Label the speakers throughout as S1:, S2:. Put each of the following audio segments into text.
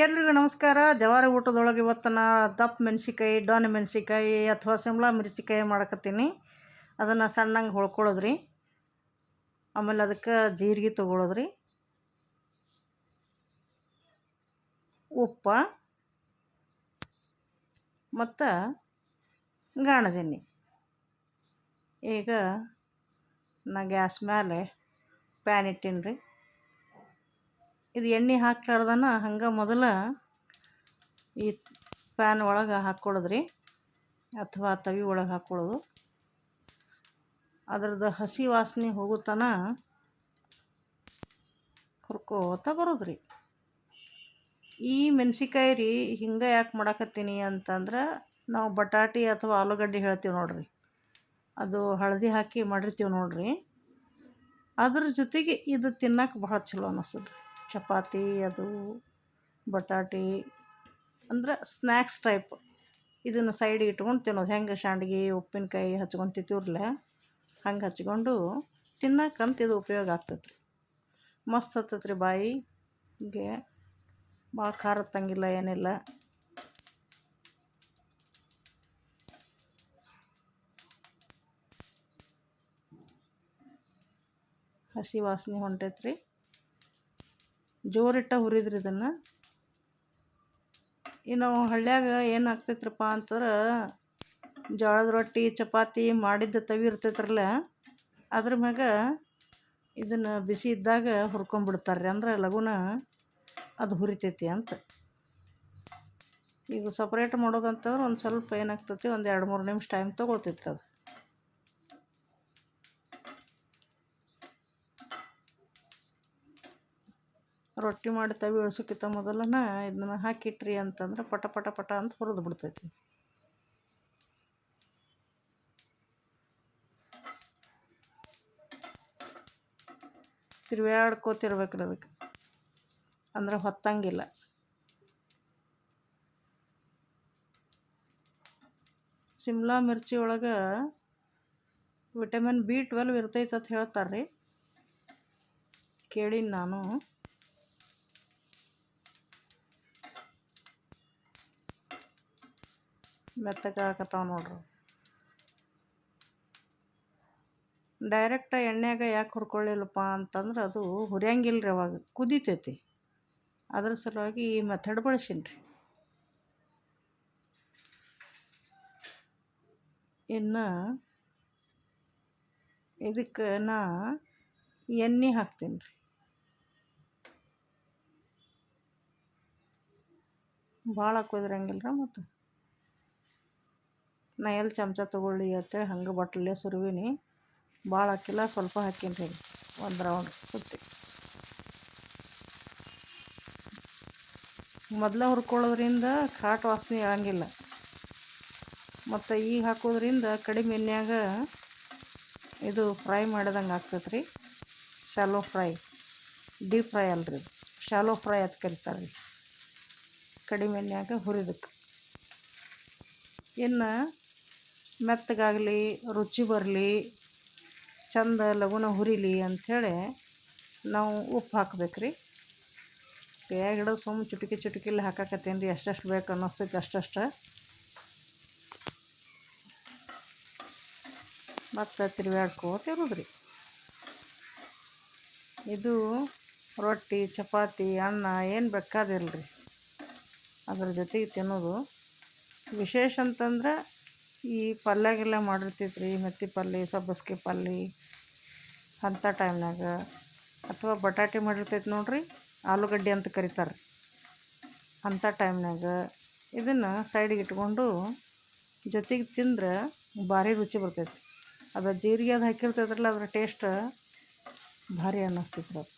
S1: ಎಲ್ರಿಗೂ ನಮಸ್ಕಾರ. ಜವಾರಿ ಊಟದೊಳಗೆ ಇವತ್ತು ನಾ ದಪ್ಪ ಮೆಣಸಿಕಾಯಿ, ಡೊಣೆ ಮೆಣಸಿಕಾಯಿ ಅಥವಾ ಸಿಮ್ಲಾ ಮಿರ್ಚಿಕಾಯಿ ಮಾಡಕತ್ತೀನಿ. ಅದನ್ನು ಸಣ್ಣಂಗೆ ಹೊಳ್ಕೊಳ್ಳೋದ್ರಿ. ಆಮೇಲೆ ಅದಕ್ಕೆ ಜೀರಿಗೆ ತೊಗೊಳೋದ್ರಿ, ಉಪ್ಪು ಮತ್ತು ಗಾಣದ ಎಣ್ಣೆ. ಈಗ ನಾ ಗ್ಯಾಸ್ ಮೇಲೆ ಪ್ಯಾನ್ ಇಟ್ಟೀನಿ ರೀ. ಇದು ಎಣ್ಣೆ ಹಾಕ್ಲಾರ್ದನ ಹಂಗೆ ಮೊದಲು ಈ ಪ್ಯಾನ್ ಒಳಗೆ ಹಾಕ್ಕೊಳ್ಳೋದ್ರಿ ಅಥವಾ ತವಿ ಒಳಗೆ ಹಾಕ್ಕೊಳ್ಳೋದು. ಅದ್ರದ್ದು ಹಸಿ ವಾಸನೆ ಹೋಗುತ್ತಾನ ಹುರ್ಕೋತ ಬರೋದ್ರಿ. ಈ ಮೆಣಸಿಕಾಯಿ ರೀ ಹಿಂಗೆ ಯಾಕೆ ಮಾಡಾಕತ್ತೀನಿ ಅಂತಂದ್ರೆ, ನಾವು ಬಟಾಟಿ ಅಥವಾ ಆಲೂಗಡ್ಡೆ ಹೇಳ್ತೀವಿ ನೋಡ್ರಿ, ಅದು ಹಳದಿ ಹಾಕಿ ಮಾಡಿರ್ತೀವಿ ನೋಡ್ರಿ, ಅದ್ರ ಜೊತೆಗೆ ಇದು ತಿನ್ನಕ್ಕೆ ಭಾಳ ಚಲೋ ಅನ್ನಿಸ್ತದೆ ರೀ. ಚಪಾತಿ ಅದು ಬಟಾಟಿ ಅಂದ್ರೆ ಸ್ನ್ಯಾಕ್ಸ್ ಟೈಪ್ ಇದನ್ನು ಸೈಡಿಗೆ ಇಟ್ಕೊಂಡು ತಿನ್ನೋದು. ಹೆಂಗೆ ಸಂಡ್ಗೆ ಉಪ್ಪಿನಕಾಯಿ ಹಚ್ಕೊಂಡು ತಿಂತೀವ್ರಲ್ಲ, ಹಂಗೆ ಹಚ್ಕೊಂಡು ತಿನ್ನಕ್ಕಂತ ಇದು ಉಪಯೋಗ ಆಗ್ತೈತೆ ರೀ. ಮಸ್ತ್ ಹತ್ತೈತೆ ರೀ ಬಾಯಿಗೆ. ಭಾಳ ಖಾರ ತಂಗಿಲ್ಲ ಏನಿಲ್ಲ. ಹಸಿ ವಾಸನೆ ಹೊಂಟೈತೆ ರೀ. ಜೋರಿಟ್ಟ ಹುರಿದ್ರಿ ಇದನ್ನು. ಇನ್ನು ಹಳ್ಳ್ಯಾಗ ಏನು ಆಗ್ತೈತ್ರಪ್ಪ ಅಂತಂದ್ರೆ, ಜೋಳದ ರೊಟ್ಟಿ ಚಪಾತಿ ಮಾಡಿದ್ದ ತವಿ ಇರ್ತೈತ್ರಲ್ಲ, ಅದ್ರ ಮ್ಯಾಗ ಇದನ್ನು ಬಿಸಿ ಇದ್ದಾಗ ಹುರ್ಕೊಂಬಿಡ್ತಾರೆ, ಅಂದ್ರೆ ಲಘುನ ಅದು ಹುರಿತೈತಿ ಅಂತ. ಈಗ ಸಪ್ರೇಟ್ ಮಾಡೋದಂತಂದ್ರೆ ಒಂದು ಸ್ವಲ್ಪ ಏನಾಗ್ತೈತಿ, ಒಂದು 2-3 ನಿಮಿಷ ಟೈಮ್ ತೊಗೊಳ್ತೈತ್ರಿ ಅದು. ರೊಟ್ಟಿ ಮಾಡಿ ತವಿ ಇಳಿಸೋಕ್ಕಿಂತ ಮೊದಲನ ಇದನ್ನ ಹಾಕಿಟ್ರಿ ಅಂತಂದ್ರೆ ಪಟ ಪಟ ಪಟ ಅಂತ ಹುರಿದು ಬಿಡ್ತೈತಿ. ತಿರ್ವ್ಯಾಡ್ಕೋತಿರ್ಬೇಕ್ರಿ ಅದಕ್ಕೆ, ಅಂದ್ರೆ ಹೊತ್ತಂಗಿಲ್ಲ. ಸಿಮ್ಲಾ ಮಿರ್ಚಿ ಒಳಗೆ ವಿಟಮಿನ್ B12 ಇರ್ತೈತೆ ಅಂತ ಹೇಳ್ತಾರೆ ರೀ, ಕೇಳೀನಿ ನಾನು. ಮೆತ್ತಗಾಕತ್ತಾವ ನೋಡ್ರಿ. ಡೈರೆಕ್ಟ ಎಣ್ಣೆಯಾಗ ಯಾಕೆ ಹುರ್ಕೊಳ್ಳಿಲ್ಲಪ್ಪ ಅಂತಂದ್ರೆ, ಅದು ಹುರಿಯಂಗಿಲ್ಲ ರೀ, ಅವಾಗ ಕುದಿತೈತಿ. ಅದ್ರ ಸಲುವಾಗಿ ಈ ಮೆಥಡ್ ಬಳಸೀನಿ ರೀ. ಇನ್ನು ಇದಕ್ಕೆ ನಾ ಎಣ್ಣೆ ಹಾಕ್ತೀನಿ ರೀ. ಭಾಳ ಹಾಕೋದ್ರಂಗಿಲ್ಲ ರೀ. ಮತ್ತು ನಾ ಎಲ್ಲಿ ಚಮಚ ತೊಗೊಳ್ಳಿ ಅಂತೇಳಿ ಹಂಗೆ ಬಟ್ಲಲ್ಲೇ ಸುರುವಿನಿ. ಭಾಳ ಹಾಕಿಲ್ಲ, ಸ್ವಲ್ಪ ಹಾಕೀನಿ ರೀ. ಒಂದು ರೌಂಡ್ ಸುತ್ತಿ ಮೊದಲೇ ಹುರ್ಕೊಳ್ಳೋದ್ರಿಂದ ಖಾಟ್ ವಾಸನೆ ಇರೋಂಗಿಲ್ಲ. ಮತ್ತು ಈಗ ಹಾಕೋದ್ರಿಂದ ಕಡಿಮೆ ಎಣ್ಣೆಯಾಗ ಇದು ಫ್ರೈ ಮಾಡಿದಂಗೆ ಆಗ್ತೈತೆ ರೀ. ಶಾಲೋ ಫ್ರೈ, ಡೀಪ್ ಫ್ರೈ ಅಲ್ರಿ, ಶಾಲೋ ಫ್ರೈ ಅಂತ ಕರಿತಾರೆ ರೀ, ಕಡಿಮೆ ಎಣ್ಣೆಯಾಗ ಹುರಿದಕ್ಕೆ. ಇನ್ನು ಮೆತ್ತಗಾಗಲಿ, ರುಚಿ ಬರಲಿ, ಚಂದ ಲಘುನ ಹುರಿಲಿ ಅಂಥೇಳಿ ನಾವು ಉಪ್ಪು ಹಾಕ್ಬೇಕು ರೀ. ಕೈಯಾಗ ಹಿಡಿದು ಸುಮ್ಮ ಚುಟುಕಿಲ್ಲಿ ಹಾಕಾಕತ್ತೀನಿ ರೀ, ಎಷ್ಟೆಷ್ಟು ಬೇಕು ಅನ್ನಿಸ್ತೈತೆ ಅಷ್ಟಷ್ಟು. ಮತ್ತು ತಿರ್ವ್ಯಾಡ್ಕೋತಿರೋದು ರೀ. ಇದು ರೊಟ್ಟಿ ಚಪಾತಿ ಅನ್ನ ಏನು ಬೇಕಾದಿಲ್ಲ ರೀ, ಅದ್ರ ಜೊತೆಗೆ ತಿನ್ನೋದು. ವಿಶೇಷ ಅಂತಂದ್ರೆ ಈ ಪಲ್ಯಗೆಲ್ಲ ಮಾಡಿರ್ತೈತೆ ರೀ, ಮೆತ್ತಿ ಪಲ್ಯ, ಸಬ್ಬಸ್ಗೆ ಪಲ್ಯ ಅಂಥ ಟೈಮ್ನಾಗ, ಅಥವಾ ಬಟಾಟೆ ಮಾಡಿರ್ತೈತೆ ನೋಡ್ರಿ, ಆಲೂಗಡ್ಡೆ ಅಂತ ಕರೀತಾರೆ, ಅಂಥ ಟೈಮ್ನಾಗ ಇದನ್ನು ಸೈಡಿಗೆ ಇಟ್ಕೊಂಡು ಜೊತೆಗೆ ತಿಂದ್ರೆ ಭಾರಿ ರುಚಿ ಬರ್ತೈತಿ. ಅದು ಜೀರಿಗೆ ಅದು ಹಾಕಿರ್ತೈತ್ರಲ್ಲ, ಅದ್ರ ಟೇಸ್ಟ್ ಭಾರಿ ಅನ್ನಿಸ್ತೈತ್ರಿ ಅದು.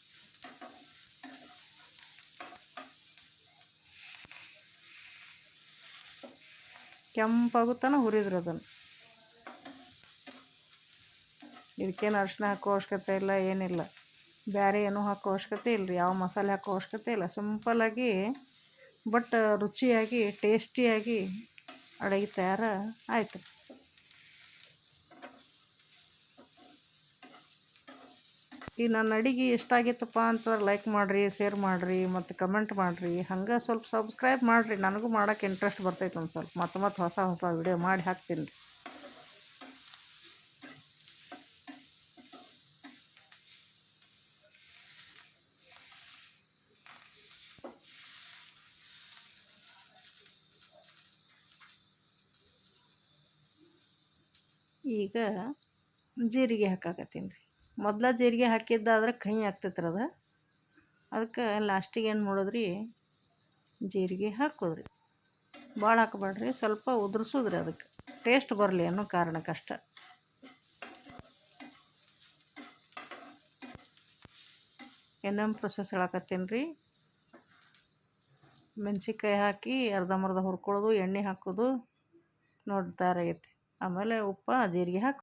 S1: ಕೆಂಪಾಗುತ್ತಾನ ಹುರಿದ್ರಿ ಅದನ್ನು. ಇದಕ್ಕೇನು ಅರಿಶಿನ ಹಾಕೋ ಅವಶ್ಯಕತೆ ಇಲ್ಲ, ಏನಿಲ್ಲ. ಬೇರೆ ಏನೂ ಹಾಕೋ ಅವಶ್ಯಕತೆ ಇಲ್ಲ ರೀ, ಯಾವ ಮಸಾಲೆ ಹಾಕೋ ಅವಶ್ಯಕತೆ ಇಲ್ಲ. ಸಿಂಪಲ್ಲಾಗಿ ಬಟ್ ರುಚಿಯಾಗಿ ಟೇಸ್ಟಿಯಾಗಿ ಅಡುಗೆ ತಯಾರು ಆಯ್ತು. ಈ ನನ್ನ ಅಡಿಗೆ ಇಷ್ಟ ಆಗಿತ್ತಪ್ಪ ಅಂತಂದ್ರೆ ಲೈಕ್ ಮಾಡಿರಿ, ಶೇರ್ ಮಾಡಿರಿ ಮತ್ತು ಕಮೆಂಟ್ ಮಾಡಿರಿ. ಹಂಗೆ ಸ್ವಲ್ಪ ಸಬ್ಸ್ಕ್ರೈಬ್ ಮಾಡಿರಿ, ನನಗೂ ಮಾಡೋಕೆ ಇಂಟ್ರೆಸ್ಟ್ ಬರ್ತೈತೆ ಒಂದು ಸ್ವಲ್ಪ. ಮತ್ತು ಹೊಸ ಹೊಸ ವಿಡಿಯೋ ಮಾಡಿ ಹಾಕ್ತೀನಿ ರೀ. ಈಗ ಜೀರಿಗೆ ಹಾಕಾಕತ್ತೀನಿ ರೀ. ಮೊದಲ ಜೀರಿಗೆ ಹಾಕಿದ್ದಾದ್ರೆ ಕಹಿ ಆಗ್ತೈತೆ ರೀ ಅದು. ಅದಕ್ಕೆ ಲಾಸ್ಟಿಗೆ ಏನು ಮಾಡೋದ್ರಿ, ಜೀರಿಗೆ ಹಾಕೋದ್ರಿ. ಭಾಳ ಹಾಕಬೇಡ್ರಿ, ಸ್ವಲ್ಪ ಉದುರ್ಸೋದ್ರಿ ಅದಕ್ಕೆ ಟೇಸ್ಟ್ ಬರಲಿ ಅನ್ನೋ ಕಾರಣಕ್ಕಷ್ಟೆ. ಇನ್ನೊಂದು ಪ್ರೊಸೆಸ್ ಹೇಳಕತ್ತೀನಿ ರೀ. ಮೆಣಸಿನ್ಕಾಯಿ ಹಾಕಿ ಅರ್ಧಂಬರ್ಧ ಹುರ್ಕೊಳ್ಳೋದು, ಎಣ್ಣೆ ಹಾಕೋದು, ನೋಡಿ ತಯಾರಾಗೈತಿ. ಆಮೇಲೆ ಉಪ್ಪು ಜೀರಿಗೆ ಹಾಕಿ